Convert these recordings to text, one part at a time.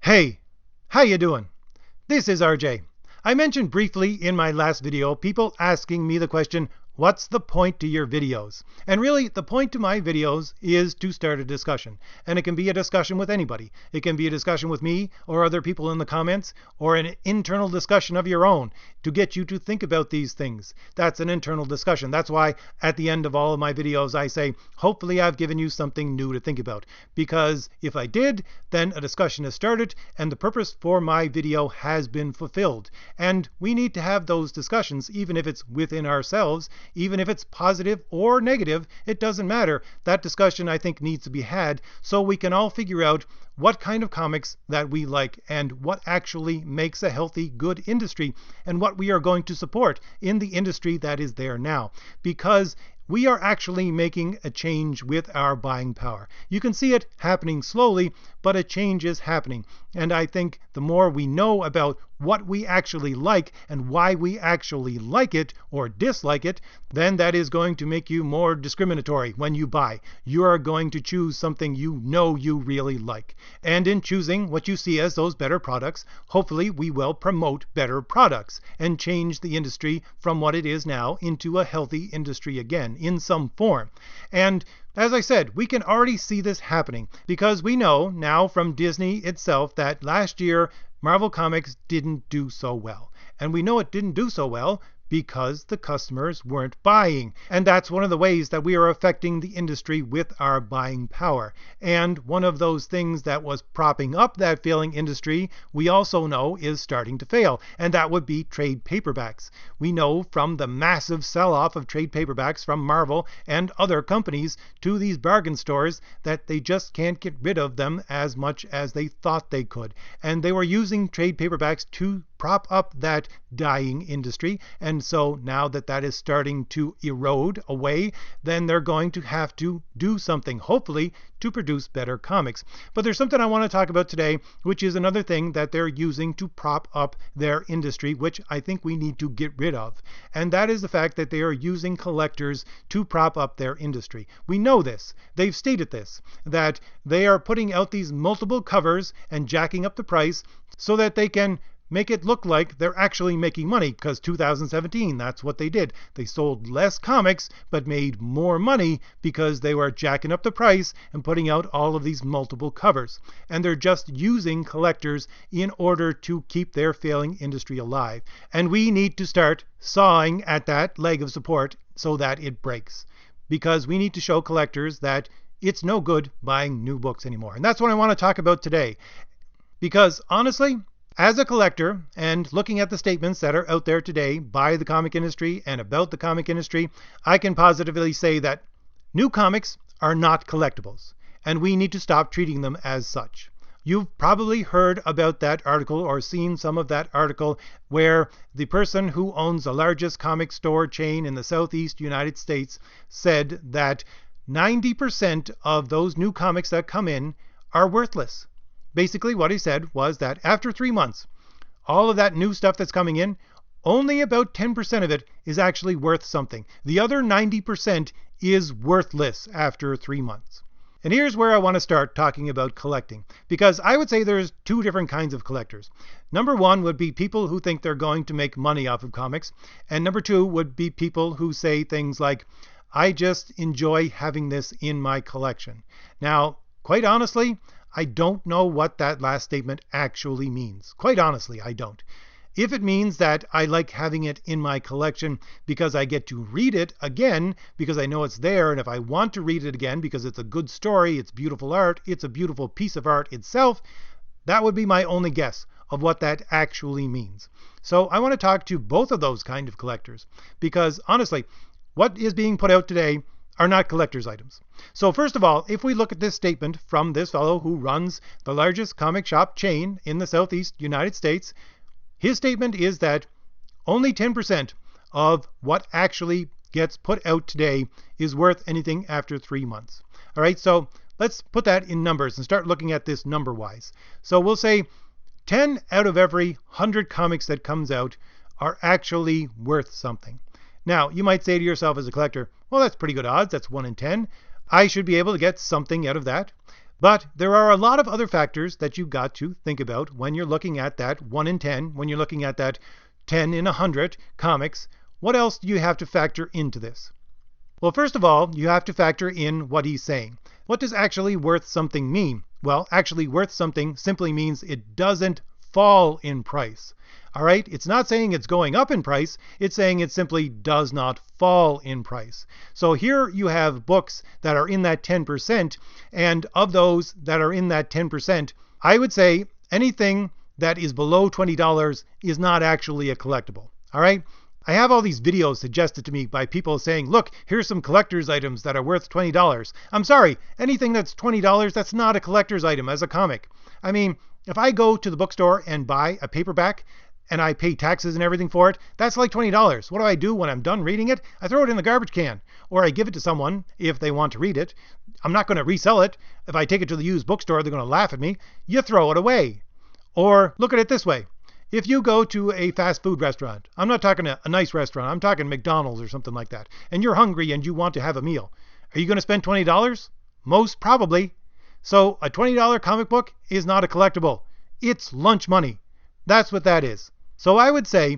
Hey, how you doing? This is RJ. I mentioned briefly in my last video people asking me the question, what's the point to your videos? And really, the point to my videos is to start a discussion. And it can be a discussion with anybody. It can be a discussion with me or other people in the comments, or an internal discussion of your own to get you to think about these things. That's an internal discussion. That's why at the end of all of my videos I say, hopefully I've given you something new to think about. Because if I did, then a discussion has started and the purpose for my video has been fulfilled. And we need to have those discussions, even if it's within ourselves. Even if it's positive or negative, it doesn't matter. That discussion, I think, needs to be had so we can all figure out what kind of comics that we like and what actually makes a healthy, good industry and what we are going to support in the industry that is there now. Because we are actually making a change with our buying power. You can see it happening slowly, but a change is happening. And I think the more we know about what we actually like and why we actually like it or dislike it, then that is going to make you more discriminatory when you buy. You are going to choose something you know you really like. And in choosing what you see as those better products, hopefully we will promote better products and change the industry from what it is now into a healthy industry again in some form. And as I said, we can already see this happening because we know now from Disney itself that last year Marvel Comics didn't do so well. And we know it didn't do so well because the customers weren't buying. And that's one of the ways that we are affecting the industry with our buying power. And one of those things that was propping up that failing industry, we also know is starting to fail. And that would be trade paperbacks. We know from the massive sell-off of trade paperbacks from Marvel and other companies to these bargain stores that they just can't get rid of them as much as they thought they could. And they were using trade paperbacks to prop up that dying industry. And so now that that is starting to erode away, then they're going to have to do something, hopefully, to produce better comics. But there's something I want to talk about today, which is another thing that they're using to prop up their industry, which I think we need to get rid of. And that is the fact that they are using collectors to prop up their industry. We know this. They've stated this, that they are putting out these multiple covers and jacking up the price so that they can make it look like they're actually making money, because 2017, that's what they did. They sold less comics, but made more money because they were jacking up the price and putting out all of these multiple covers. And they're just using collectors in order to keep their failing industry alive. And we need to start sawing at that leg of support so that it breaks. Because we need to show collectors that it's no good buying new books anymore. And that's what I want to talk about today. Because honestly, as a collector, and looking at the statements that are out there today by the comic industry and about the comic industry, I can positively say that new comics are not collectibles, and we need to stop treating them as such. You've probably heard about that article or seen some of that article where the person who owns the largest comic store chain in the Southeast United States said that 90% of those new comics that come in are worthless. Basically, what he said was that after 3 months, all of that new stuff that's coming in, only about 10% of it is actually worth something. The other 90% is worthless after 3 months. And here's where I want to start talking about collecting, because I would say there's two different kinds of collectors. Number one would be people who think they're going to make money off of comics, and number two would be people who say things like, I just enjoy having this in my collection. Now, quite honestly, I don't know what that last statement actually means. Quite honestly, I don't. If it means that I like having it in my collection because I get to read it again, because I know it's there, and if I want to read it again because it's a good story, it's beautiful art, it's a beautiful piece of art itself, that would be my only guess of what that actually means. So I want to talk to both of those kind of collectors, because honestly, what is being put out today are not collector's items. So first of all, if we look at this statement from this fellow who runs the largest comic shop chain in the Southeast United States, his statement is that only 10% of what actually gets put out today is worth anything after 3 months. All right, so let's put that in numbers and start looking at this number-wise. So we'll say 10 out of every 100 comics that comes out are actually worth something. Now, you might say to yourself as a collector, well, that's pretty good odds. That's 1 in 10. I should be able to get something out of that. But there are a lot of other factors that you've got to think about when you're looking at that 1 in 10, when you're looking at that 10 in 100 comics. What else do you have to factor into this? Well, first of all, you have to factor in what he's saying. What does actually worth something mean? Well, actually worth something simply means it doesn't fall in price. All right, it's not saying it's going up in price, it's saying it simply does not fall in price. So here you have books that are in that 10%, and of those that are in that 10%, I would say anything that is below $20 is not actually a collectible. All right, I have all these videos suggested to me by people saying, look, here's some collector's items that are worth $20. I'm sorry, anything that's $20, that's not a collector's item as a comic. I mean, if I go to the bookstore and buy a paperback, and I pay taxes and everything for it, that's like $20. What do I do when I'm done reading it? I throw it in the garbage can, or I give it to someone if they want to read it. I'm not going to resell it. If I take it to the used bookstore, they're going to laugh at me. You throw it away. Or look at it this way. If you go to a fast food restaurant, I'm not talking a nice restaurant, I'm talking McDonald's or something like that, and you're hungry and you want to have a meal, are you going to spend $20? Most probably. So a $20 comic book is not a collectible. It's lunch money. That's what that is. So I would say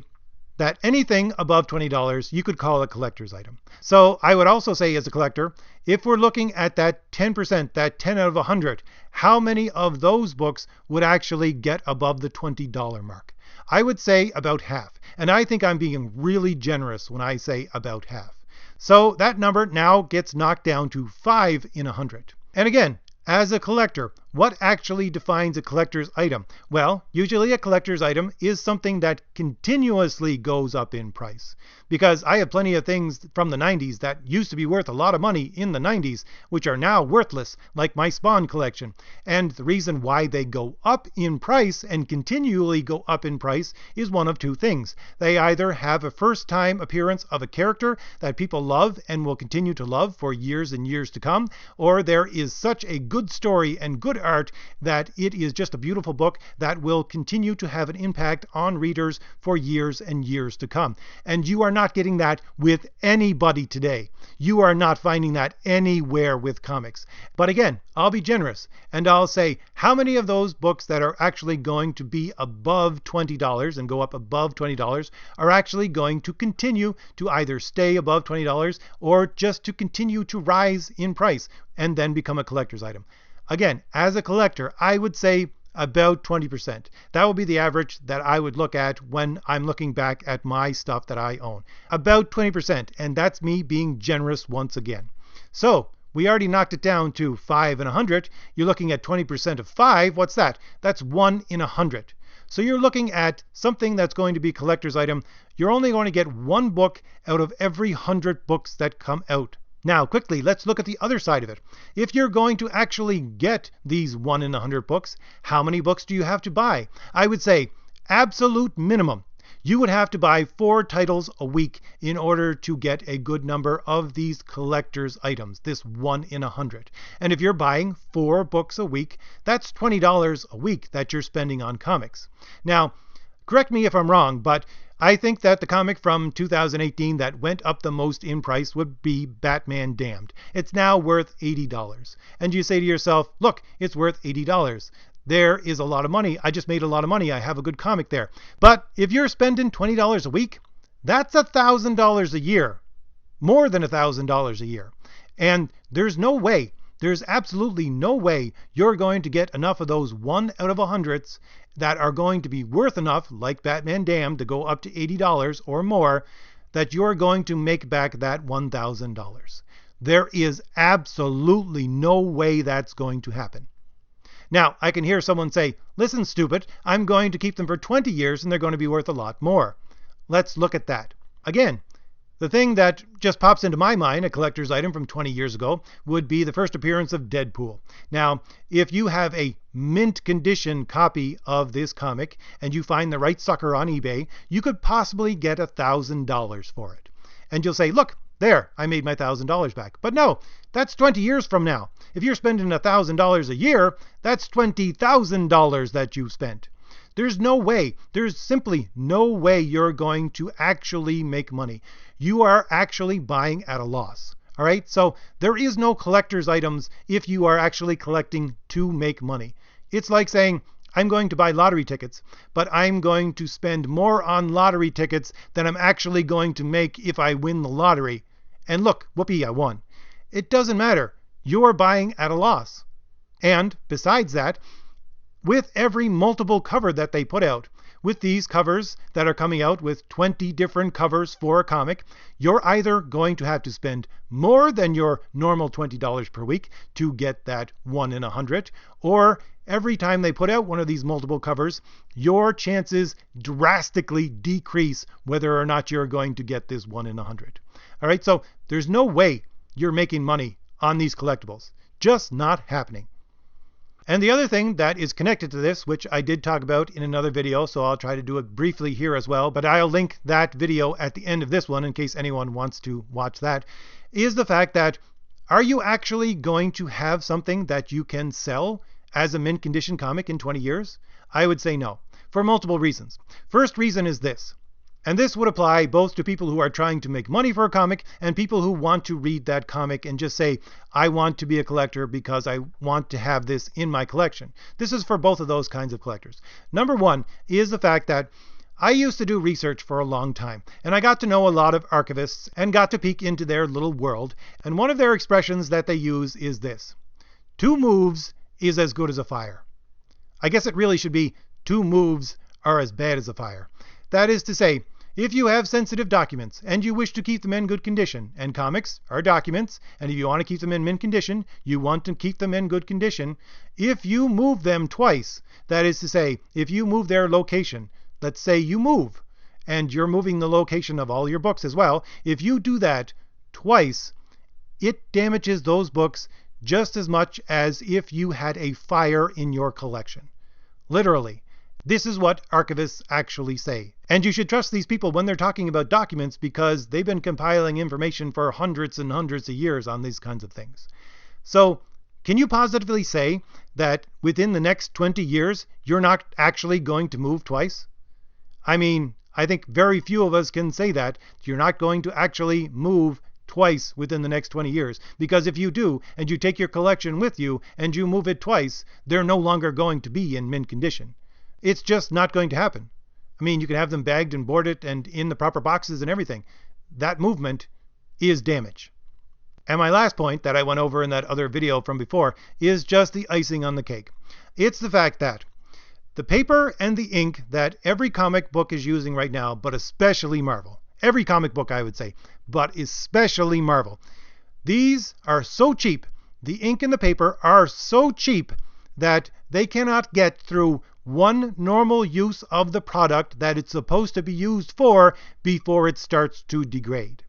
that anything above $20 you could call a collector's item. So I would also say as a collector, if we're looking at that 10%, that 10 out of 100, how many of those books would actually get above the $20 mark? I would say about half. And I think I'm being really generous when I say about half. So that number now gets knocked down to 5 in 100. And again, as a collector, what actually defines a collector's item? Well, usually a collector's item is something that continuously goes up in price. Because I have plenty of things from the 90s that used to be worth a lot of money in the 90s, which are now worthless, like my Spawn collection. And the reason why they go up in price and continually go up in price is one of two things. They either have a first-time appearance of a character that people love and will continue to love for years and years to come, or there is such a good story and good art that it is just a beautiful book that will continue to have an impact on readers for years and years to come. And you are not getting that with anybody today. You are not finding that anywhere with comics. But again, I'll be generous and I'll say how many of those books that are actually going to be above $20 and go up above $20 are actually going to continue to either stay above $20 or just to continue to rise in price and then become a collector's item. Again, as a collector, I would say about 20%. That would be the average that I would look at when I'm looking back at my stuff that I own. About 20%, and that's me being generous once again. So, we already knocked it down to 5 in 100. You're looking at 20% of 5. What's that? That's 1 in 100. So you're looking at something that's going to be collector's item. You're only going to get one book out of every 100 books that come out. Now, quickly, let's look at the other side of it. If you're going to actually get these 1 in 100 books, how many books do you have to buy? I would say, absolute minimum, you would have to buy 4 titles a week in order to get a good number of these collector's items, this 1 in 100. And if you're buying 4 books a week, that's $20 a week that you're spending on comics. Now, correct me if I'm wrong, but I think that the comic from 2018 that went up the most in price would be Batman Damned. It's now worth $80. And you say to yourself, look, it's worth $80. There is a lot of money. I just made a lot of money. I have a good comic there. But if you're spending $20 a week, that's $1,000 a year. More than $1,000 a year. And there's no way, there's absolutely no way you're going to get enough of those 1 out of 100s that are going to be worth enough, like Batman Damned, to go up to $80 or more, that you're going to make back that $1,000. There is absolutely no way that's going to happen. Now, I can hear someone say, listen, stupid, I'm going to keep them for 20 years and they're going to be worth a lot more. Let's look at that. Again, the thing that just pops into my mind, a collector's item from 20 years ago, would be the first appearance of Deadpool. Now, if you have a mint condition copy of this comic and you find the right sucker on eBay, you could possibly get $1,000 for it. And you'll say, look, there, I made my $1,000 back. But no, that's 20 years from now. If you're spending $1,000 a year, that's $20,000 that you've spent. There's no way, there's simply no way you're going to actually make money. You are actually buying at a loss. All right, so there is no collector's items if you are actually collecting to make money. It's like saying, I'm going to buy lottery tickets, but I'm going to spend more on lottery tickets than I'm actually going to make if I win the lottery. And look, whoopee, I won. It doesn't matter. You're buying at a loss. And besides that, with every multiple cover that they put out, with these covers that are coming out with 20 different covers for a comic, you're either going to have to spend more than your normal $20 per week to get that 1 in 100, or every time they put out one of these multiple covers, your chances drastically decrease whether or not you're going to get this 1 in 100. All right, so there's no way you're making money on these collectibles. Just not happening. And the other thing that is connected to this, which I did talk about in another video, so I'll try to do it briefly here as well, but I'll link that video at the end of this one in case anyone wants to watch that, is the fact that, are you actually going to have something that you can sell as a mint condition comic in 20 years? I would say no, for multiple reasons. First reason is this, and this would apply both to people who are trying to make money for a comic and people who want to read that comic and just say, I want to be a collector because I want to have this in my collection. This is for both of those kinds of collectors. Number one is the fact that I used to do research for a long time, and I got to know a lot of archivists and got to peek into their little world. And one of their expressions that they use is this: 2 moves is as good as a fire. I guess it really should be 2 moves are as bad as a fire. That is to say, if you have sensitive documents and you wish to keep them in good condition, and comics are documents, and if you want to keep them in mint condition, you want to keep them in good condition, if you move them twice, that is to say, if you move their location, let's say you move, and you're moving the location of all your books as well, if you do that twice, it damages those books just as much as if you had a fire in your collection. Literally. This is what archivists actually say. And you should trust these people when they're talking about documents because they've been compiling information for hundreds and hundreds of years on these kinds of things. So, can you positively say that within the next 20 years, you're not actually going to move twice? I mean, I think very few of us can say that. You're not going to actually move twice within the next 20 years. Because if you do, and you take your collection with you, and you move it twice, they're no longer going to be in mint condition. It's just not going to happen. I mean, you can have them bagged and boarded and in the proper boxes and everything. That movement is damage. And my last point that I went over in that other video from before is just the icing on the cake. It's the fact that the paper and the ink that every comic book is using right now, but especially Marvel, every comic book I would say, but especially Marvel, these are so cheap, the ink and the paper are so cheap that they cannot get through one normal use of the product that it's supposed to be used for before it starts to degrade.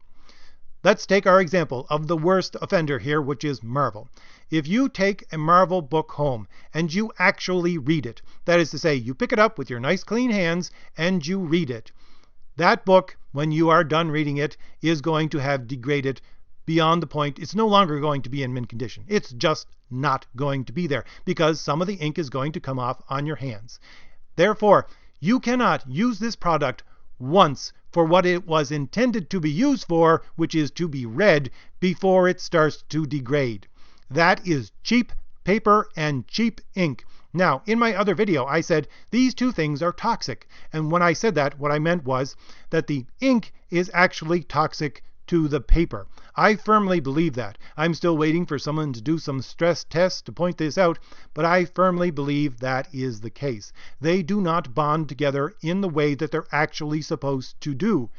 Let's take our example of the worst offender here, which is Marvel. If you take a Marvel book home and you actually read it, that is to say, you pick it up with your nice clean hands and you read it, that book, when you are done reading it, is going to have degraded beyond the point. It's no longer going to be in mint condition. It's just not going to be there because some of the ink is going to come off on your hands. Therefore, you cannot use this product once for what it was intended to be used for, which is to be read, before it starts to degrade. That is cheap paper and cheap ink. Now, in my other video, I said these two things are toxic. And when I said that, what I meant was that the ink is actually toxic to the paper. I firmly believe that. I'm still waiting for someone to do some stress tests to point this out, but I firmly believe that is the case. They do not bond together in the way that they're actually supposed to do.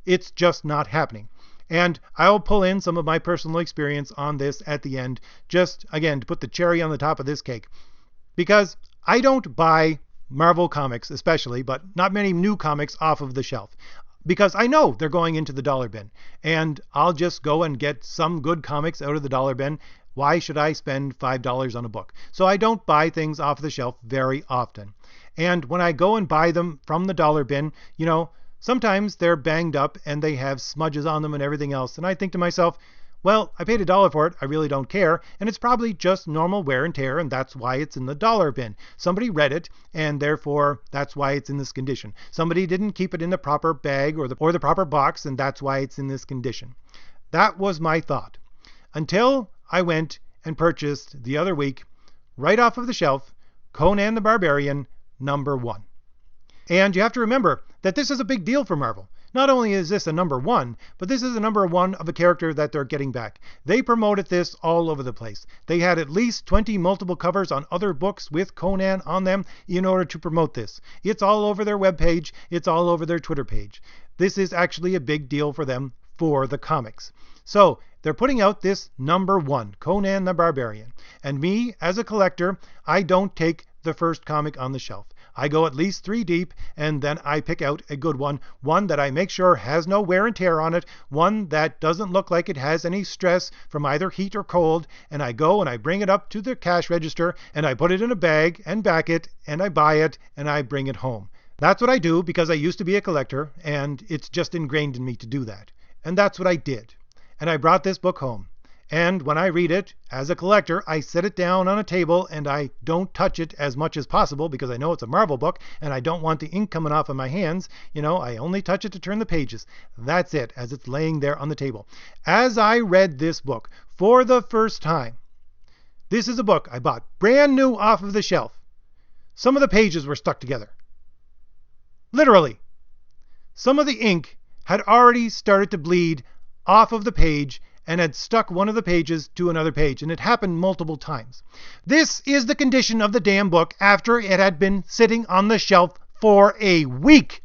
It's just not happening. And I'll pull in some of my personal experience on this at the end, just, again, to put the cherry on the top of this cake. Because I don't buy Marvel comics especially, but not many new comics off of the shelf. Because I know they're going into the dollar bin. And I'll just go and get some good comics out of the dollar bin. Why should I spend $5 on a book? So I don't buy things off the shelf very often. And when I go and buy them from the dollar bin, you know, sometimes they're banged up and they have smudges on them and everything else. And I think to myself, well, I paid $1 for it. I really don't care. And it's probably just normal wear and tear, and that's why it's in the dollar bin. Somebody read it, and therefore that's why it's in this condition. Somebody didn't keep it in the proper bag or the proper box, and that's why it's in this condition. That was my thought. until I went and purchased the other week, right off of the shelf, Conan the Barbarian #1. And you have to remember that this is a big deal for Marvel. Not only is this a #1, but this is a #1 of a character that they're getting back. They promoted this all over the place. They had at least 20 multiple covers on other books with Conan on them in order to promote this. It's all over their webpage. It's all over their Twitter page. This is actually a big deal for them for the comics. So they're putting out this #1, Conan the Barbarian. And me, as a collector, I don't take the first comic on the shelf. I go at least 3 deep, and then I pick out a good one that I make sure has no wear and tear on it, one that doesn't look like it has any stress from either heat or cold, and I go and I bring it up to the cash register, and I put it in a bag and back it, and I buy it, and I bring it home. That's what I do because I used to be a collector, and it's just ingrained in me to do that. And that's what I did. And I brought this book home. And when I read it, as a collector, I set it down on a table and I don't touch it as much as possible because I know it's a Marvel book and I don't want the ink coming off of my hands. You know, I only touch it to turn the pages. That's it, as it's laying there on the table. As I read this book for the first time, this is a book I bought brand new off of the shelf. Some of the pages were stuck together. Literally. Some of the ink had already started to bleed off of the page and had stuck one of the pages to another page, and it happened multiple times. This is the condition of the damn book after it had been sitting on the shelf for a week.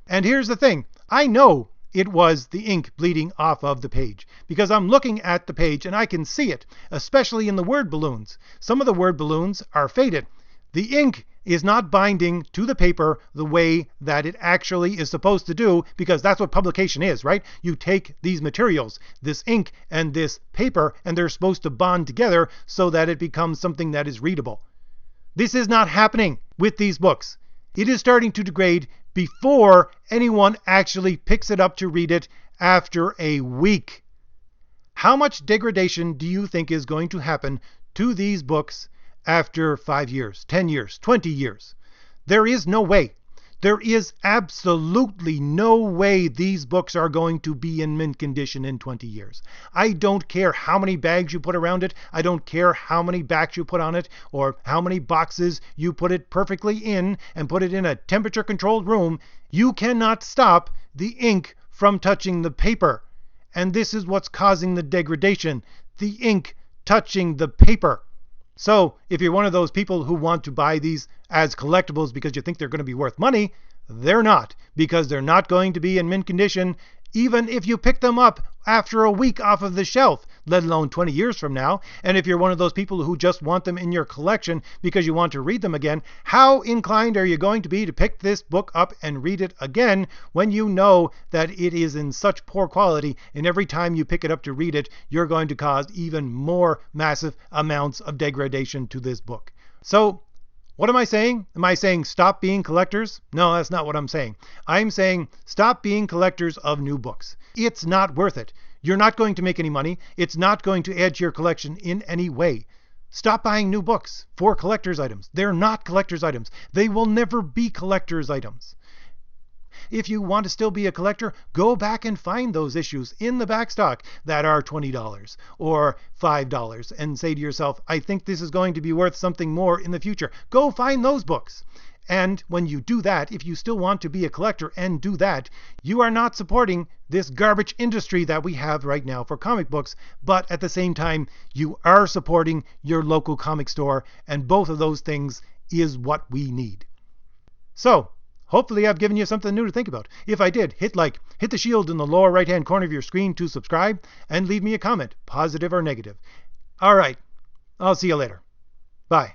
And here's the thing. I know it was the ink bleeding off of the page because I'm looking at the page and I can see it, especially in the word balloons. Some of the word balloons are faded. The ink is not binding to the paper the way that it actually is supposed to do, because that's what publication is, right? You take these materials, this ink and this paper, and they're supposed to bond together so that it becomes something that is readable. This is not happening with these books. It is starting to degrade before anyone actually picks it up to read it after a week. How much degradation do you think is going to happen to these books after 5 years, 10 years, 20 years? There is no way. There is absolutely no way these books are going to be in mint condition in 20 years. I don't care how many bags you put around it. I don't care how many backs you put on it or how many boxes you put it perfectly in and put it in a temperature controlled room. You cannot stop the ink from touching the paper. And this is what's causing the degradation. The ink touching the paper. So if you're one of those people who want to buy these as collectibles because you think they're going to be worth money, they're not, because they're not going to be in mint condition even if you pick them up after a week off of the shelf, let alone 20 years from now. And if you're one of those people who just want them in your collection because you want to read them again, how inclined are you going to be to pick this book up and read it again when you know that it is in such poor quality, and every time you pick it up to read it, you're going to cause even more massive amounts of degradation to this book? So what am I saying? Am I saying stop being collectors? No, that's not what I'm saying. I'm saying stop being collectors of new books. It's not worth it. You're not going to make any money. It's not going to add to your collection in any way. Stop buying new books for collector's items. They're not collector's items. They will never be collector's items. If you want to still be a collector, go back and find those issues in the backstock that are $20 or $5 and say to yourself, I think this is going to be worth something more in the future. Go find those books. And when you do that, if you still want to be a collector and do that, you are not supporting this garbage industry that we have right now for comic books, but at the same time, you are supporting your local comic store, and both of those things is what we need. So, hopefully I've given you something new to think about. If I did, hit like, hit the shield in the lower right-hand corner of your screen to subscribe, and leave me a comment, positive or negative. All right, I'll see you later. Bye.